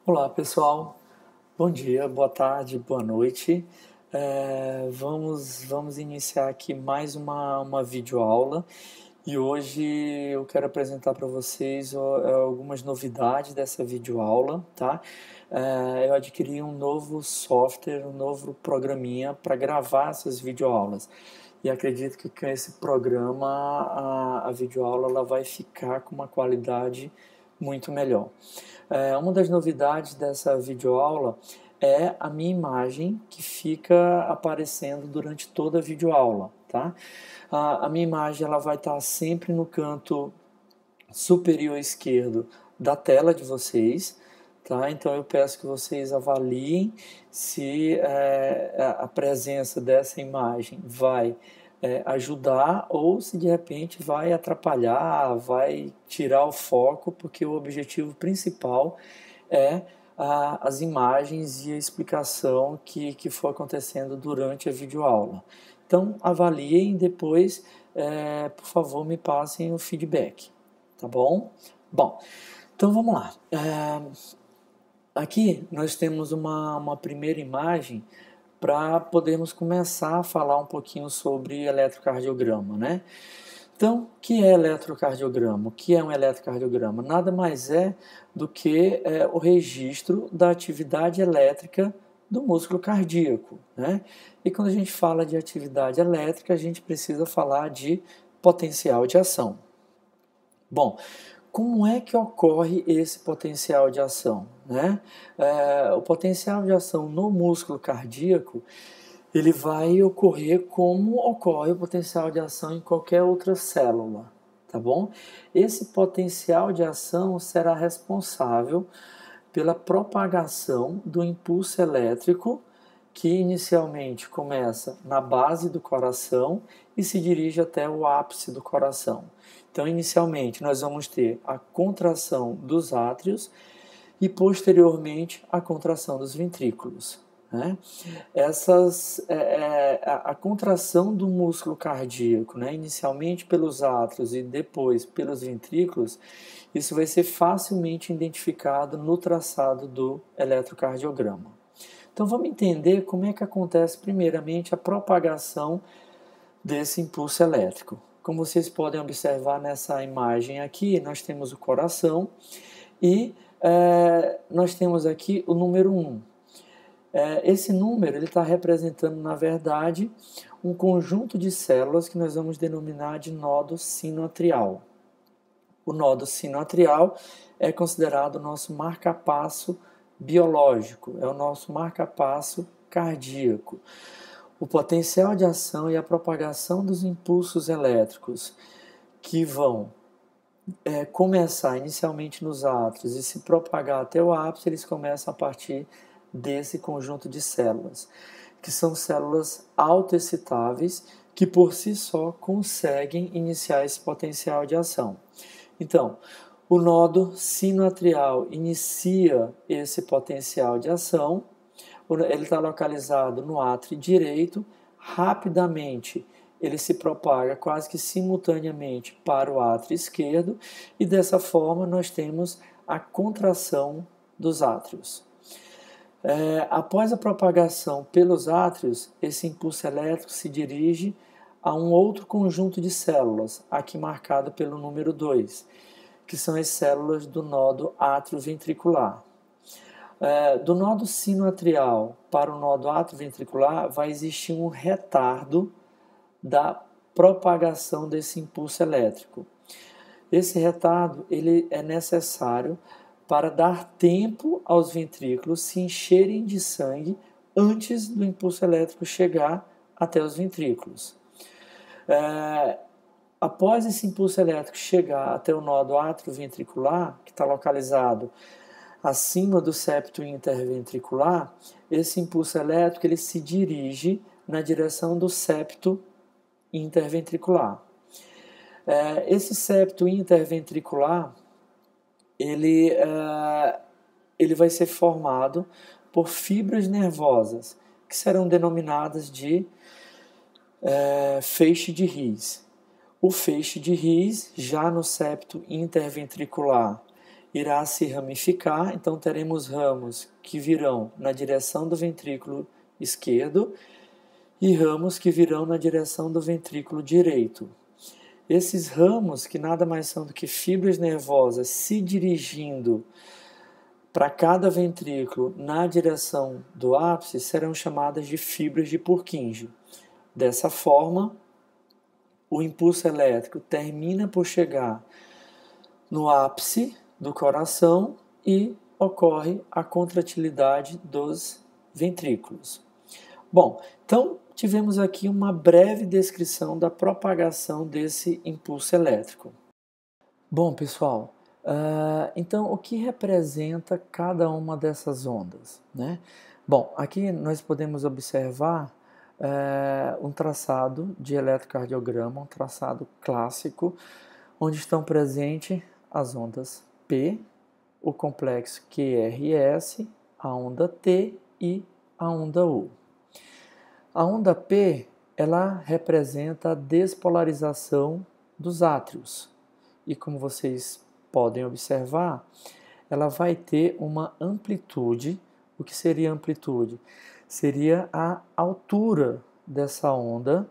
Olá pessoal, bom dia, boa tarde, boa noite. Vamos iniciar aqui mais uma videoaula e hoje eu quero apresentar para vocês algumas novidades dessa videoaula, tá? Eu adquiri um novo software, um novo programinha para gravar essas videoaulas e acredito que com esse programa a videoaula ela vai ficar com uma qualidade muito melhor. Uma das novidades dessa videoaula é a minha imagem que fica aparecendo durante toda a videoaula, tá? A minha imagem ela vai estar sempre no canto superior esquerdo da tela de vocês, tá? Então eu peço que vocês avaliem se a presença dessa imagem vai ajudar ou se de repente vai atrapalhar, vai tirar o foco, porque o objetivo principal é as imagens e a explicação que for acontecendo durante a videoaula. Então avaliem depois, por favor, me passem o feedback, tá bom? Bom, então vamos lá. Aqui nós temos uma primeira imagem para podermos começar a falar um pouquinho sobre eletrocardiograma, né? Então, o que é eletrocardiograma? O que é um eletrocardiograma? Nada mais é do que o registro da atividade elétrica do músculo cardíaco, né? E quando a gente fala de atividade elétrica, a gente precisa falar de potencial de ação. Bom, como é que ocorre esse potencial de ação, né? O potencial de ação no músculo cardíaco ele vai ocorrer como ocorre o potencial de ação em qualquer outra célula, tá bom? Esse potencial de ação será responsável pela propagação do impulso elétrico que inicialmente começa na base do coração e se dirige até o ápice do coração. Então, inicialmente, nós vamos ter a contração dos átrios e, posteriormente, a contração dos ventrículos. Né? A contração do músculo cardíaco, né? Inicialmente pelos átrios e depois pelos ventrículos, isso vai ser facilmente identificado no traçado do eletrocardiograma. Então vamos entender como é que acontece primeiramente a propagação desse impulso elétrico. Como vocês podem observar nessa imagem aqui, nós temos o coração e nós temos aqui o número 1. Esse número está representando, na verdade, um conjunto de células que nós vamos denominar de nodo sinoatrial. O nodo sinoatrial é considerado o nosso marcapasso biológico, é o nosso marcapasso cardíaco. O potencial de ação e a propagação dos impulsos elétricos que vão começar inicialmente nos átrios e se propagar até o ápice, eles começam a partir desse conjunto de células, que são células autoexcitáveis que por si só conseguem iniciar esse potencial de ação. Então, o nodo sinoatrial inicia esse potencial de ação, ele está localizado no átrio direito, rapidamente ele se propaga quase que simultaneamente para o átrio esquerdo e dessa forma nós temos a contração dos átrios. Após a propagação pelos átrios, esse impulso elétrico se dirige a um outro conjunto de células, aqui marcado pelo número 2, que são as células do nodo atrioventricular. Do nodo sinoatrial para o nodo atrioventricular vai existir um retardo da propagação desse impulso elétrico. Esse retardo ele é necessário para dar tempo aos ventrículos se encherem de sangue antes do impulso elétrico chegar até os ventrículos. Após esse impulso elétrico chegar até o nodo atrioventricular, que está localizado acima do septo interventricular, esse impulso elétrico ele se dirige na direção do septo interventricular. Esse septo interventricular ele vai ser formado por fibras nervosas, que serão denominadas de feixe de His. O feixe de His, já no septo interventricular, irá se ramificar, então teremos ramos que virão na direção do ventrículo esquerdo e ramos que virão na direção do ventrículo direito. Esses ramos, que nada mais são do que fibras nervosas se dirigindo para cada ventrículo na direção do ápice, serão chamadas de fibras de Purkinje. Dessa forma, o impulso elétrico termina por chegar no ápice do coração e ocorre a contratilidade dos ventrículos. Bom, então tivemos aqui uma breve descrição da propagação desse impulso elétrico. Bom, pessoal, então o que representa cada uma dessas ondas, né? Bom, aqui nós podemos observar um traçado de eletrocardiograma, um traçado clássico, onde estão presentes as ondas P, o complexo QRS, a onda T e a onda U. A onda P, ela representa a despolarização dos átrios. E como vocês podem observar, ela vai ter uma amplitude. O que seria amplitude? Seria a altura dessa onda,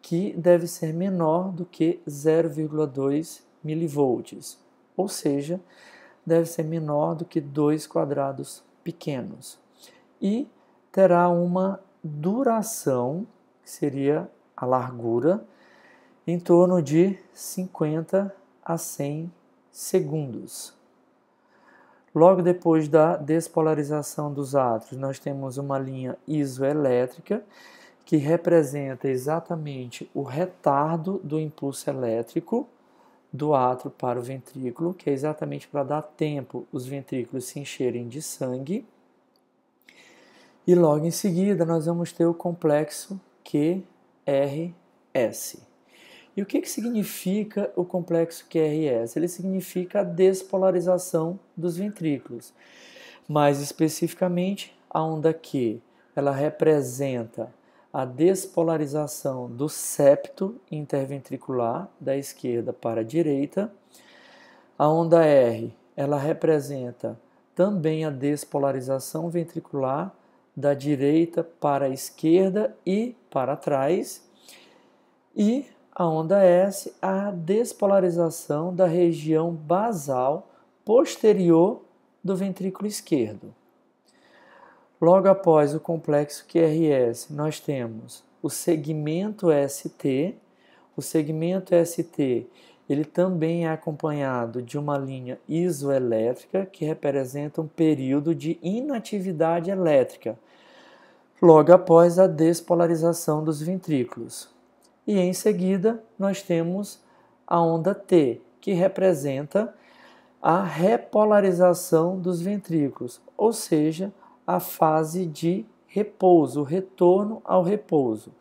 que deve ser menor do que 0,2 milivolts, ou seja, deve ser menor do que 2 quadrados pequenos. E terá uma duração, que seria a largura, em torno de 50 a 100 segundos. Logo depois da despolarização dos átrios, nós temos uma linha isoelétrica, que representa exatamente o retardo do impulso elétrico do átrio para o ventrículo, que é exatamente para dar tempo os ventrículos se encherem de sangue. E logo em seguida nós vamos ter o complexo QRS. E o que significa o complexo QRS? Ele significa a despolarização dos ventrículos. Mais especificamente, a onda Q, ela representa a despolarização do septo interventricular da esquerda para a direita. A onda R, ela representa também a despolarização ventricular da direita para a esquerda e para trás. E a onda S, a despolarização da região basal posterior do ventrículo esquerdo. Logo após o complexo QRS, nós temos o segmento ST. O segmento ST, ele também é acompanhado de uma linha isoelétrica, que representa um período de inatividade elétrica, logo após a despolarização dos ventrículos. E em seguida, nós temos a onda T, que representa a repolarização dos ventrículos, ou seja, a fase de repouso, o retorno ao repouso.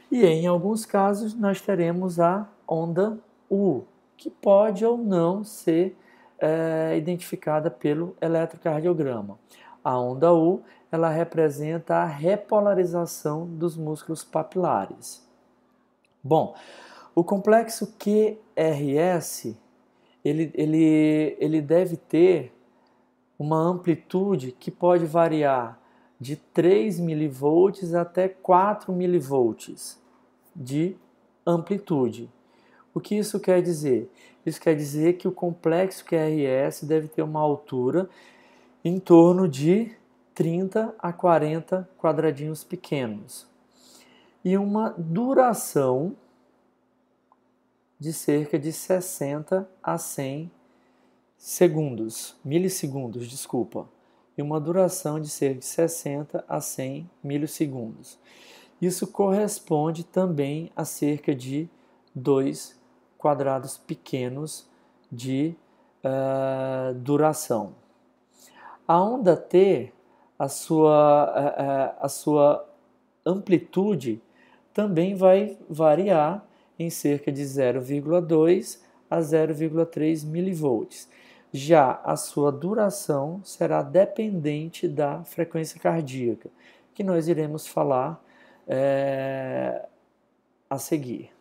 E em alguns casos nós teremos a onda U, que pode ou não ser identificada pelo eletrocardiograma. A onda U, ela representa a repolarização dos músculos papilares. Bom, o complexo QRS, ele deve ter uma amplitude que pode variar de 3 milivolts até 4 milivolts de amplitude. O que isso quer dizer? Isso quer dizer que o complexo QRS deve ter uma altura em torno de 30 a 40 quadradinhos pequenos e uma duração de cerca de 60 a 100 milissegundos, e uma duração de cerca de 60 a 100 milissegundos. Isso corresponde também a cerca de 2 quadrados pequenos de duração. A onda T, a sua amplitude também vai variar em cerca de 0,2 a 0,3 milivolts. Já a sua duração será dependente da frequência cardíaca, que nós iremos falar a seguir.